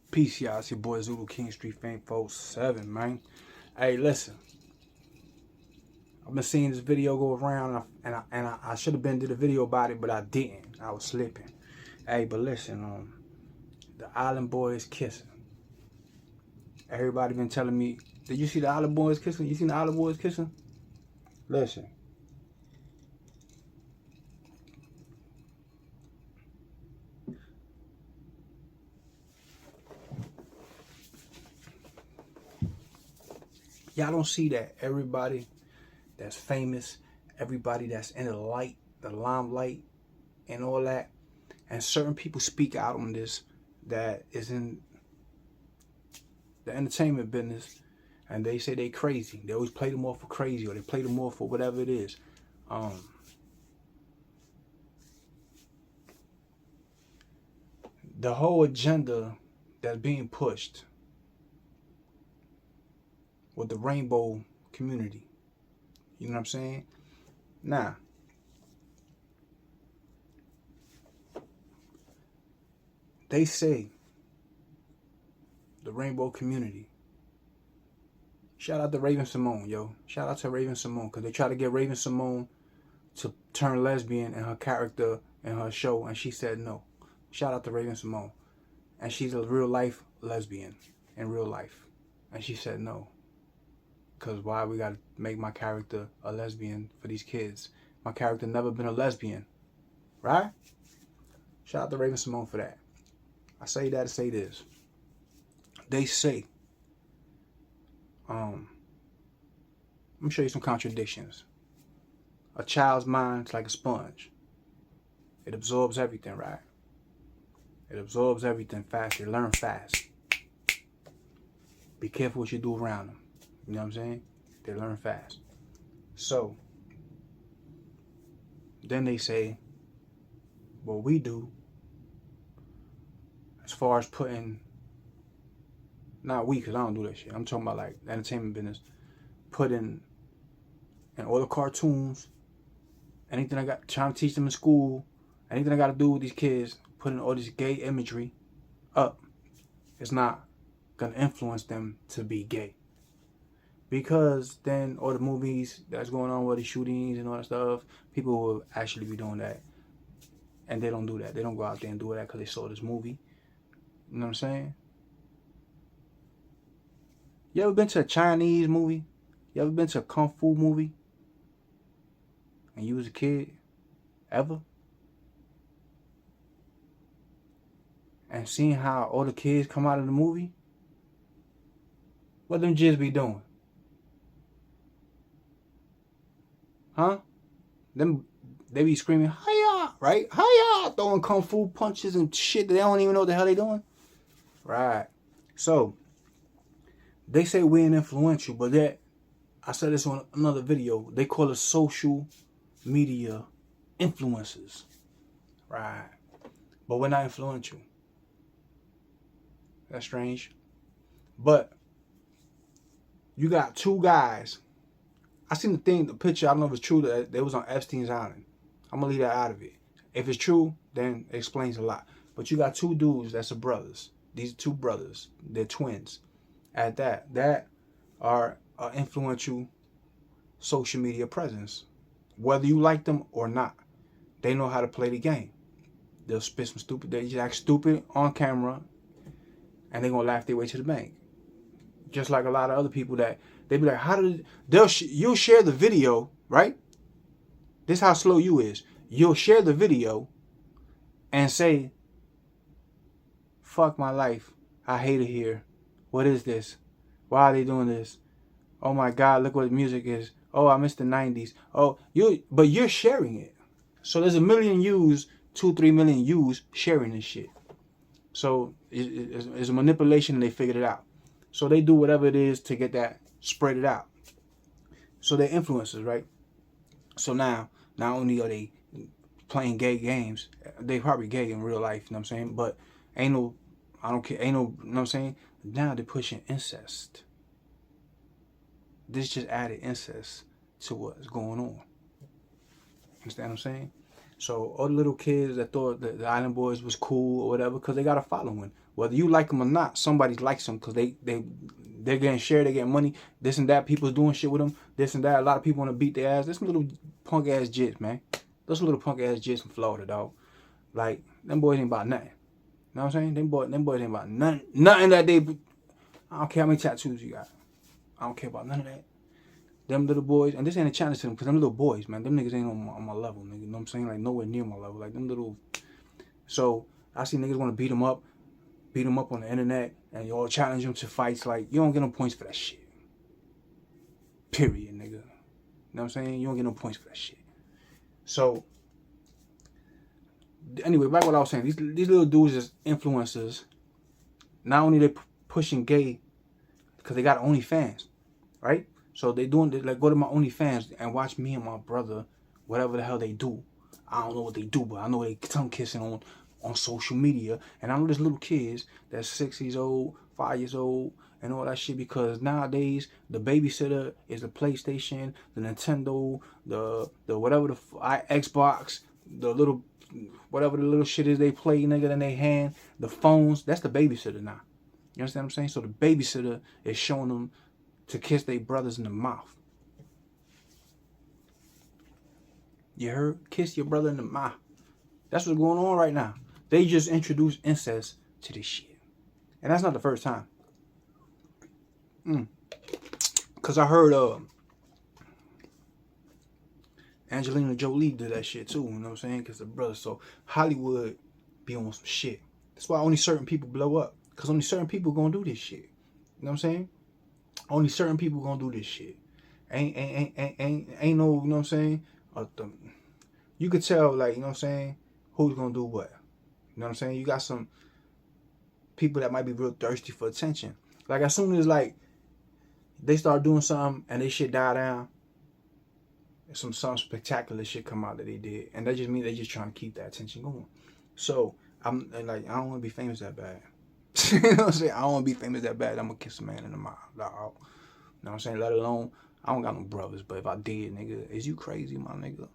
Peace, y'all. It's your boy Zulu King Street Fame 47, man. Hey, listen. I've been seeing this video go around, and I should have been did a video about it, but I didn't. I was slipping. Hey, but listen, the Island Boys kissing. Everybody been telling me, did you see the Island Boys kissing? You seen the Island Boys kissing? Listen. Y'all don't see that everybody that's famous, everybody that's in the light, the limelight, and all that, and certain people speak out on this that is in the entertainment business, and they say they crazy. They always play them off for crazy, or they play them off for whatever it is. The whole agenda that's being pushed with the rainbow community. You know what I'm saying? Now, they say the rainbow community. Shout out to Raven-Symoné, yo. Shout out to Raven-Symoné, because they try to get Raven-Symoné to turn lesbian in her character in her show, and she said no. Shout out to Raven-Symoné. And she's a real life lesbian in real life. And she said no. Because why we got to make my character a lesbian for these kids? My character never been a lesbian. Right? Shout out to Raven-Symoné for that. I say that to say this. They say, let me show you some contradictions. A child's mind is like a sponge. It absorbs everything, right? It absorbs everything fast. They learn fast. Be careful what you do around them. You know what I'm saying? They learn fast. So, then they say, what we do, as far as putting, not we, because I don't do that shit. I'm talking about like the entertainment business. Putting in all the cartoons, anything I got, trying to teach them in school, anything I got to do with these kids, putting all this gay imagery up, it's not going to influence them to be gay. Because then all the movies that's going on with the shootings and all that stuff, people will actually be doing that. And they don't do that. They don't go out there and do that because they saw this movie. You know what I'm saying? You ever been to a Chinese movie? You ever been to a Kung Fu movie? And you was a kid? Ever? And seeing how all the kids come out of the movie? What them jids be doing? Huh? They be screaming, hiya, right? Hiya! Throwing kung fu punches and shit that they don't even know what the hell they doing. Right. So, they say we ain't influential, but that, I said this on another video, they call us social media influencers. Right. But we're not influential. That's strange. But, you got two guys. I seen the picture, I don't know if it's true, that they was on Epstein's Island. I'm going to leave that out of it. If it's true, then it explains a lot. But you got two dudes that's brothers. These two brothers, they're twins. At that are an influential social media presence. Whether you like them or not, they know how to play the game. They'll spit some stupid, they just act stupid on camera, and they're going to laugh their way to the bank. Just like a lot of other people that, they be like, you'll share the video, right? This is how slow you is. You'll share the video and say, fuck my life. I hate it here. What is this? Why are they doing this? Oh my God, look what the music is. Oh, I miss the 90s. Oh, but you're sharing it. So there's 1 million views, 2-3 million views sharing this shit. So it's a manipulation, and they figured it out. So they do whatever it is to get that, spread it out. So they're influencers, right? So now, not only are they playing gay games, they probably gay in real life, you know what I'm saying? But I don't care, you know what I'm saying? Now they're pushing incest. This just added incest to what's going on. Understand what I'm saying? So all the little kids that thought that the Island Boys was cool or whatever, because they got a following. Whether you like them or not, somebody likes them because they're getting shared, they're getting money, this and that. People's doing shit with them, this and that. A lot of people want to beat their ass. There's some little punk ass jits, man. Those little punk ass jits from Florida, dog. Like, them boys ain't about nothing. You know what I'm saying? Them boys ain't about nothing. Nothing that they. I don't care how many tattoos you got. I don't care about none of that. Them little boys, and this ain't a challenge to them, because them little boys, man, them niggas ain't on my level, nigga. You know what I'm saying? Like, nowhere near my level. Like, them little. So, I see niggas want to beat them up on the internet, and you all challenge them to fights. Like, you don't get no points for that shit. Period, nigga. You know what I'm saying? You don't get no points for that shit. So, anyway, back what I was saying. These little dudes is influencers. Not only they pushing gay, because they got OnlyFans, right? So they doing, like, go to my OnlyFans and watch me and my brother, whatever the hell they do. I don't know what they do, but I know they tongue kissing on social media. And I know there's little kids that's 6 years old, 5 years old, and all that shit, because nowadays the babysitter is the PlayStation, the Nintendo, the whatever, the Xbox, the little, whatever the little shit is they play, nigga, in their hand, the phones. That's the babysitter now. You understand what I'm saying? So the babysitter is showing them to kiss their brothers in the mouth. You heard? Kiss your brother in the mouth. That's what's going on right now. They just introduced incest to this shit. And that's not the first time. Because I heard Angelina Jolie did that shit too. You know what I'm saying? Because the brother. So Hollywood be on some shit. That's why only certain people blow up. Because only certain people gonna do this shit. You know what I'm saying? Only certain people gonna do this shit. Ain't no, you know what I'm saying? You could tell, like, you know what I'm saying, who's gonna do what. You know what I'm saying? You got some people that might be real thirsty for attention. Like, as soon as, like, they start doing something and they shit die down, some spectacular shit come out that they did. And that just means they just trying to keep that attention going. So, I don't want to be famous that bad. You know what I'm saying? I don't want to be famous that bad. I'm going to kiss a man in the mouth. You know what I'm saying? Let alone, I don't got no brothers. But if I did, nigga, is you crazy, my nigga?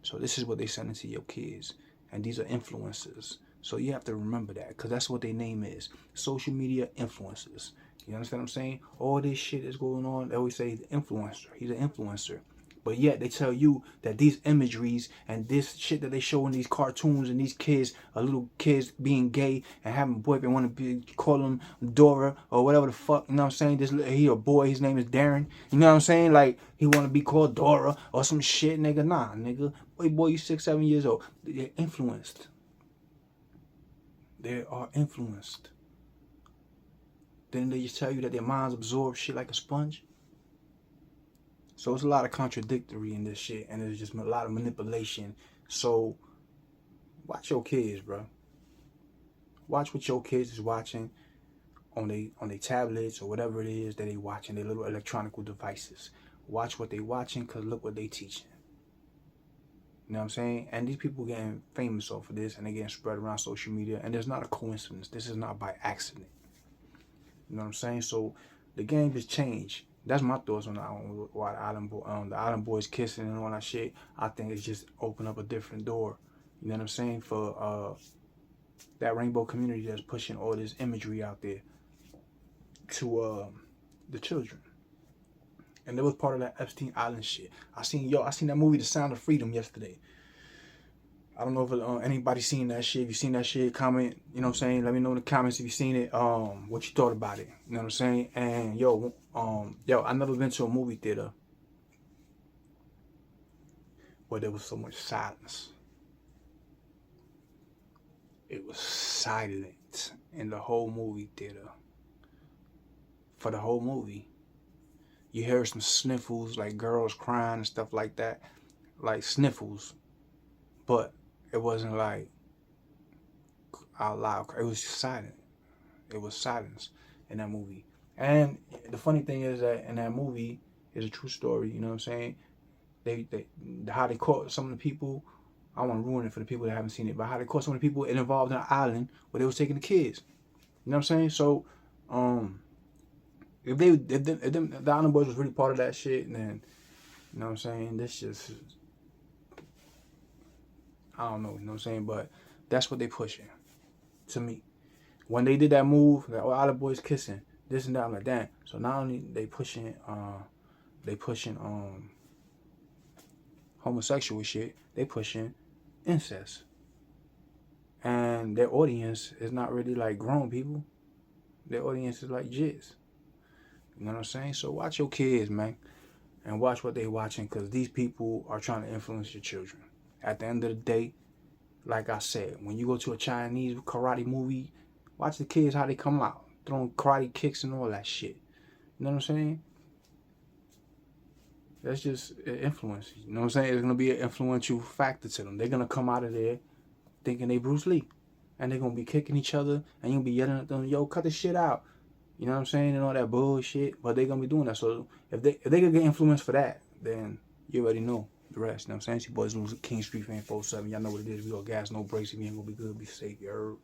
So this is what they sending to your kids. And these are influencers. So you have to remember that, because that's what their name is. Social media influencers. You understand what I'm saying? All this shit is going on. They always say the influencer. He's an influencer. But yet they tell you that these imageries and this shit that they show in these cartoons and these kids, little kids being gay and having a boyfriend, want to be, call him Dora or whatever the fuck, you know what I'm saying? He a boy, his name is Darren. You know what I'm saying? Like, he want to be called Dora or some shit, nigga. Nah, nigga. Boy, you 6, 7 years old. They're influenced. They are influenced. Then they just tell you that their minds absorb shit like a sponge. So it's a lot of contradictory in this shit, and there's just a lot of manipulation. So watch your kids, bro. Watch what your kids is watching on they tablets or whatever it is that they watching, their little electronic devices. Watch what they watching, because look what they teaching. You know what I'm saying? And these people getting famous off of this, and they getting spread around social media, and there's not a coincidence. This is not by accident. You know what I'm saying? So the game has changed. That's my thoughts on why the Island Boys kissing and all that shit. I think it's just open up a different door. You know what I'm saying? For that rainbow community that's pushing all this imagery out there to the children. And that was part of that Epstein Island shit. I seen that movie, The Sound of Freedom, yesterday. I don't know if anybody seen that shit. If you seen that shit, comment, you know what I'm saying? Let me know in the comments if you seen it, what you thought about it. You know what I'm saying? And yo, I never been to a movie theater where there was so much silence. It was silent in the whole movie theater. For the whole movie. You hear some sniffles, like girls crying and stuff like that. Like sniffles. But it wasn't like out loud. It was just silent. It was silence in that movie. And the funny thing is that in that movie is a true story. You know what I'm saying? They how they caught some of the people. I don't want to ruin it for the people that haven't seen it, but how they caught some of the people involved in an island where they was taking the kids. You know what I'm saying? So, if the Island Boys was really part of that shit, then, you know what I'm saying, this just, I don't know, you know what I'm saying, but that's what they pushing, to me. when they did that move, like, oh, all the boys kissing, this and that, I'm like, damn. So not only they pushing homosexual shit, they pushing incest. And their audience is not really like grown people. Their audience is like jits. You know what I'm saying? So watch your kids, man. And watch what they watching, because these people are trying to influence your children. At the end of the day, like I said, when you go to a Chinese karate movie, watch the kids how they come out, throwing karate kicks and all that shit. You know what I'm saying? That's just influence. You know what I'm saying? It's going to be an influential factor to them. They're going to come out of there thinking they Bruce Lee. And they're going to be kicking each other, and you'll be yelling at them, yo, cut this shit out. You know what I'm saying? And all that bullshit. But they're going to be doing that. So if they could get influenced for that, then you already know the rest. You know what I'm saying? It's your boys, King Street Fan 47. Y'all know what it is. We got gas, no brakes. If you ain't going to be good, be safe. You heard?